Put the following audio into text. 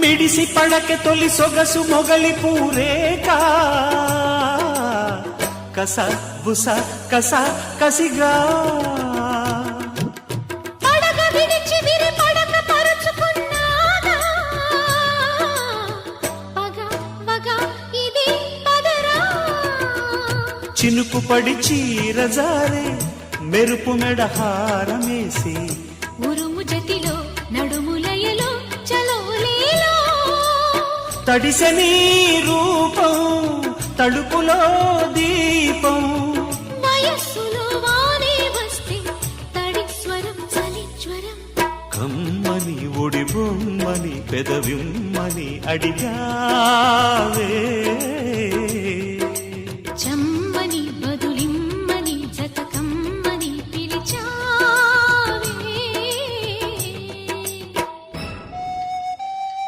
ಬಿಡಿಸಿ ಪಡಕೆ ತೊಲಿ ಸೊಗಸು ಮೊಗಲಿ ಪೂರೇಕ ಕಸ ಬುಸ ಕಸ ಕಸಿಗ పడగ విడిచి విరి పడక పరుచుకున్నాగా పగ వగ ఇది పదరా చినుకు పడి చీరజారే మెరుపు మెడ హారమేసి ఉరుము జతిలో నడుములయలో చలోలేలో తడిసె నీ రూపం తడుపులో దీపం వయస్సులో వానే వస్తే తడి స్వరం చలి జ్వరం కమ్మని ఒడి బొమ్మని పెదవిమ్మని అడిగావే